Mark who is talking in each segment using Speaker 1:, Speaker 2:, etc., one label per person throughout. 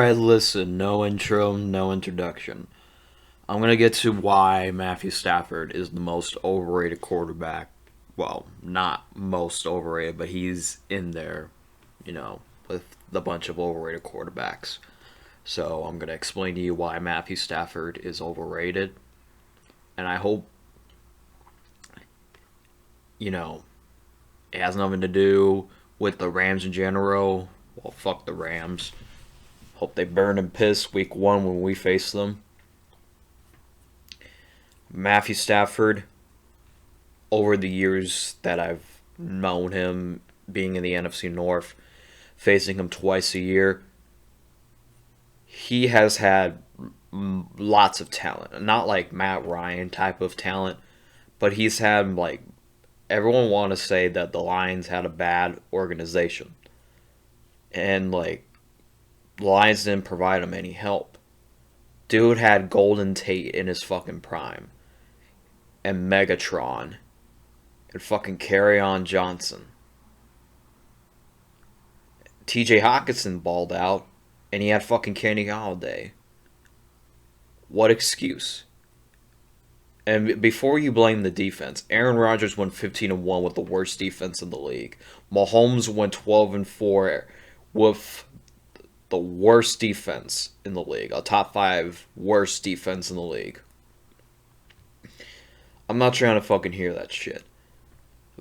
Speaker 1: Alright, listen, no intro, no introduction. I'm going to get to why Matthew Stafford is the most overrated quarterback. Well, not most overrated, but he's in there, with the bunch of overrated quarterbacks. So I'm going to explain to you why Matthew Stafford is overrated. And I hope, you know, it has nothing to do with the Rams in general. Well, fuck the Rams. Hope they burn and piss week one when we face them. Matthew Stafford, over the years that I've known him being in the NFC North, facing him twice a year, he has had lots of talent. Not like Matt Ryan type of talent, but he's had, like, everyone want to say that the Lions had a bad organization. And, like, the Lions didn't provide him any help. Dude had Golden Tate in his fucking prime. And Megatron. And fucking Carry-On Johnson. TJ Hawkinson balled out. And he had fucking Kenny Galladay. What excuse? And before you blame the defense, Aaron Rodgers went 15-1 with the worst defense in the league. Mahomes went 12-4 with the worst defense in the league. A top 5 worst defense in the league. I'm not trying to fucking hear that shit.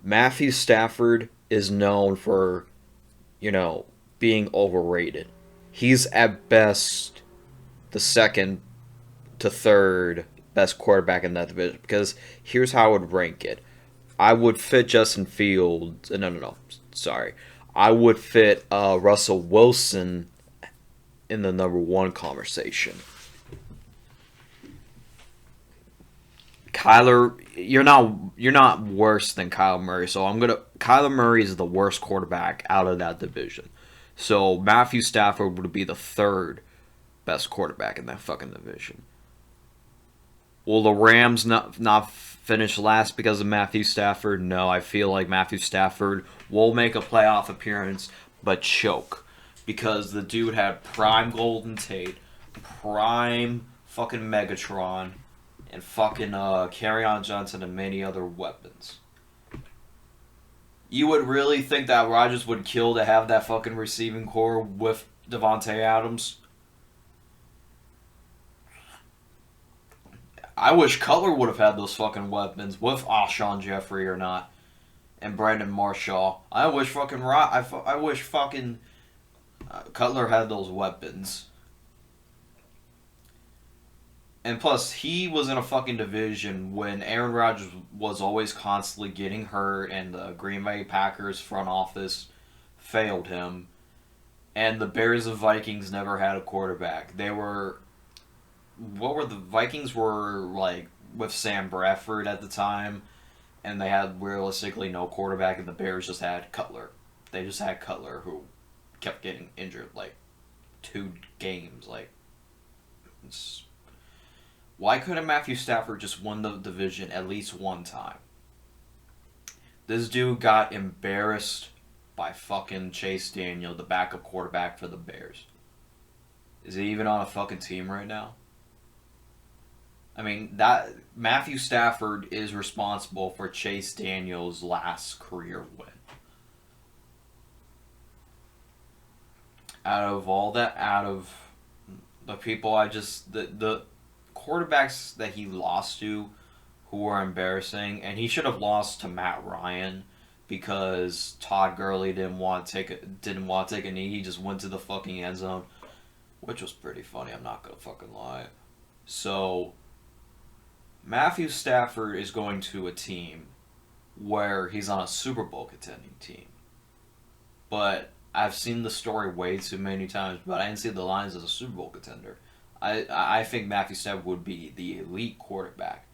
Speaker 1: Matthew Stafford is known for, being overrated. He's at best the second to third best quarterback in that division. Because here's how I would rank it. I would fit Justin Fields. No. Sorry. I would fit Russell Wilson in the number one conversation. Kyler, you're not worse than Kyler Murray. So Kyler Murray is the worst quarterback out of that division. So Matthew Stafford would be the third best quarterback in that fucking division. Will the Rams not finish last because of Matthew Stafford? No, I feel like Matthew Stafford will make a playoff appearance, but choke. Because the dude had prime Golden Tate, prime fucking Megatron, and fucking Carry-On Johnson and many other weapons. You would really think that Rodgers would kill to have that fucking receiving core with Devontae Adams? I wish Cutler would have had those fucking weapons with Alshon Jeffrey or not, and Brandon Marshall. I wish fucking Cutler had those weapons. And plus, he was in a fucking division when Aaron Rodgers was always constantly getting hurt, and the Green Bay Packers front office failed him. And the Bears and Vikings never had a quarterback. The Vikings were like with Sam Bradford at the time, and they had realistically no quarterback, and the Bears just had Cutler. They just had Cutler, who kept getting injured like 2 games. Why couldn't Matthew Stafford just win the division at least one time? This dude got embarrassed by fucking Chase Daniel, the backup quarterback for the Bears. Is he even on a fucking team right now? I mean, that Matthew Stafford is responsible for Chase Daniel's last career win. Out of the people the quarterbacks that he lost to who were embarrassing, and he should have lost to Matt Ryan because Todd Gurley didn't want to take a knee. He just went to the fucking end zone, which was pretty funny. I'm not gonna fucking lie. So Matthew Stafford is going to a team where he's on a Super Bowl contending team, but I've seen the story way too many times, but I didn't see the Lions as a Super Bowl contender. I think Matthew Stafford would be the elite quarterback.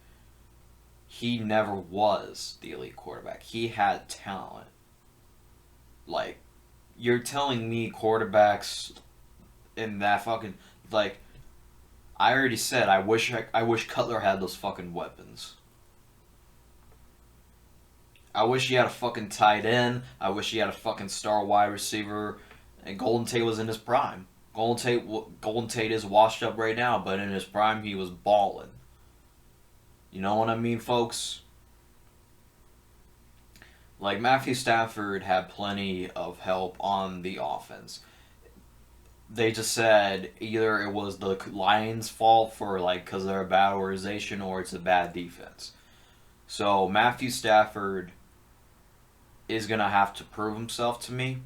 Speaker 1: He never was the elite quarterback. He had talent. Like, you're telling me quarterbacks in that fucking, like, I already said I wish Cutler had those fucking weapons. I wish he had a fucking tight end. I wish he had a fucking star wide receiver. And Golden Tate was in his prime. Golden Tate is washed up right now, but in his prime he was balling. You know what I mean, folks? Like Matthew Stafford had plenty of help on the offense. They just said either it was the Lions' fault for like because they're a bad organization or it's a bad defense. So Matthew Stafford is gonna have to prove himself to me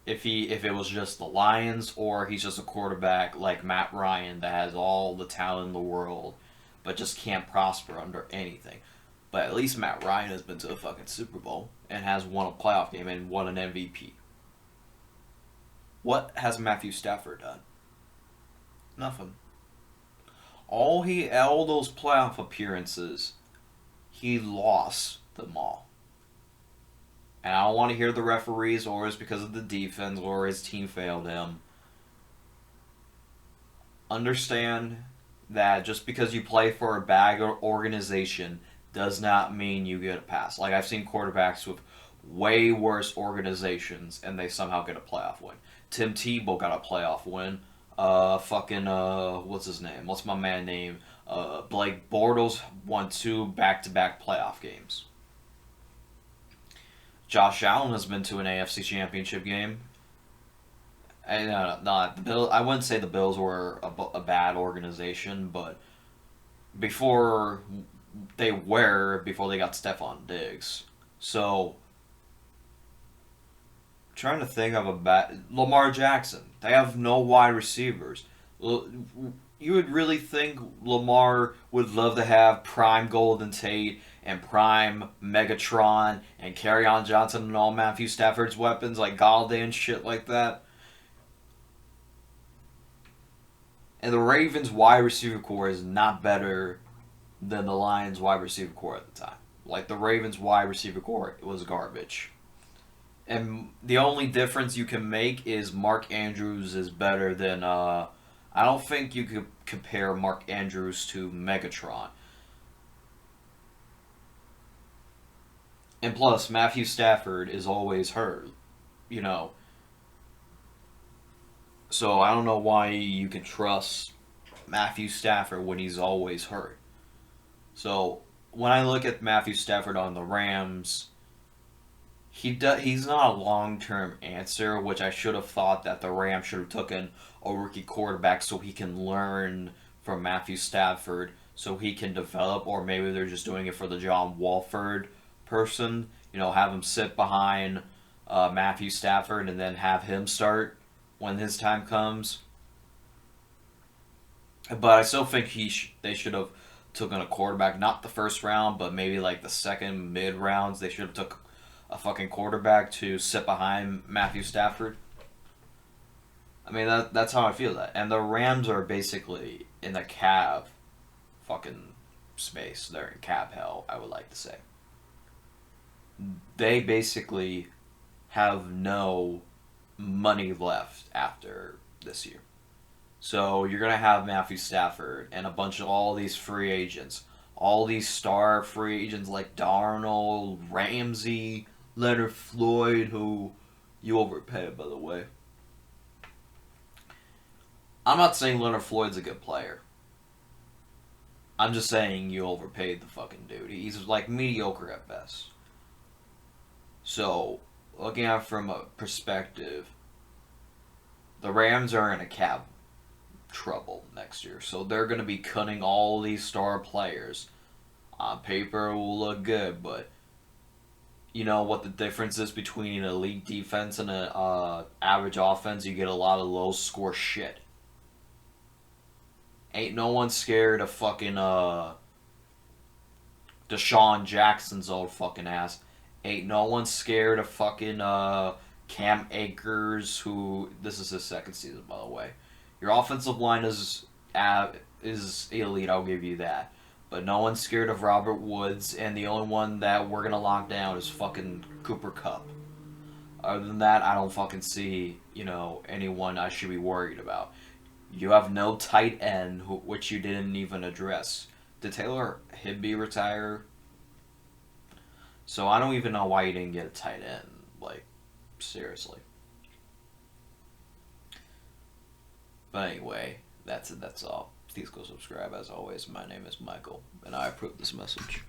Speaker 1: if it was just the Lions or he's just a quarterback like Matt Ryan that has all the talent in the world but just can't prosper under anything. But at least Matt Ryan has been to a fucking Super Bowl and has won a playoff game and won an MVP. What has Matthew Stafford done? Nothing. All those playoff appearances, he lost them all. And I don't want to hear the referees or it's because of the defense or his team failed him. Understand that just because you play for a bad organization does not mean you get a pass. Like I've seen quarterbacks with way worse organizations and they somehow get a playoff win. Tim Tebow got a playoff win. What's his name? What's my man name? Blake Bortles won 2 back-to-back playoff games. Josh Allen has been to an AFC Championship game. And not the Bills. I wouldn't say the Bills were a bad organization, but before before they got Stephon Diggs. So, trying to think of a bad Lamar Jackson. They have no wide receivers. You would really think Lamar would love to have prime Golden Tate and prime Megatron and Kerryon Johnson and all Matthew Stafford's weapons like Galladay and shit like that. And the Ravens wide receiver core is not better than the Lions wide receiver core at the time. Like the Ravens wide receiver core was garbage. And the only difference you can make is Mark Andrews is better than I don't think you could compare Mark Andrews to Megatron. And plus, Matthew Stafford is always hurt, you know. So I don't know why you can trust Matthew Stafford when he's always hurt. So when I look at Matthew Stafford on the Rams, he's not a long-term answer, which I should have thought that the Rams should have taken a rookie quarterback so he can learn from Matthew Stafford so he can develop, or maybe they're just doing it for the John Wolford person, have him sit behind Matthew Stafford and then have him start when his time comes. But I still think they should have taken a quarterback, not the first round, but maybe like the second mid rounds. They should have took a fucking quarterback to sit behind Matthew Stafford. I mean that's how I feel that. And the Rams are basically in the cab fucking space. They're in cab hell, I would like to say. They basically have no money left after this year. So you're gonna have Matthew Stafford and a bunch of all these free agents, all these star free agents like Darnold, Ramsey, Leonard Floyd, who you overpaid, by the way. I'm not saying Leonard Floyd's a good player. I'm just saying you overpaid the fucking dude. He's like mediocre at best. So, looking at it from a perspective, the Rams are in a cap trouble next year. So they're going to be cutting all these star players. On paper, it will look good, but you know what the difference is between an elite defense and an average offense? You get a lot of low score shit. Ain't no one scared of fucking Deshaun Jackson's old fucking ass. Ain't no one scared of fucking Cam Akers, who this is his second season, by the way. Your offensive line is elite, I'll give you that. But no one's scared of Robert Woods, and the only one that we're gonna lock down is fucking Cooper Kupp. Other than that, I don't fucking see, anyone I should be worried about. You have no tight end, which you didn't even address. Did Taylor Higbee retire? So I don't even know why you didn't get a tight end. Like, seriously. But anyway, that's it. That's all. Please go subscribe as always. My name is Michael, and I approve this message.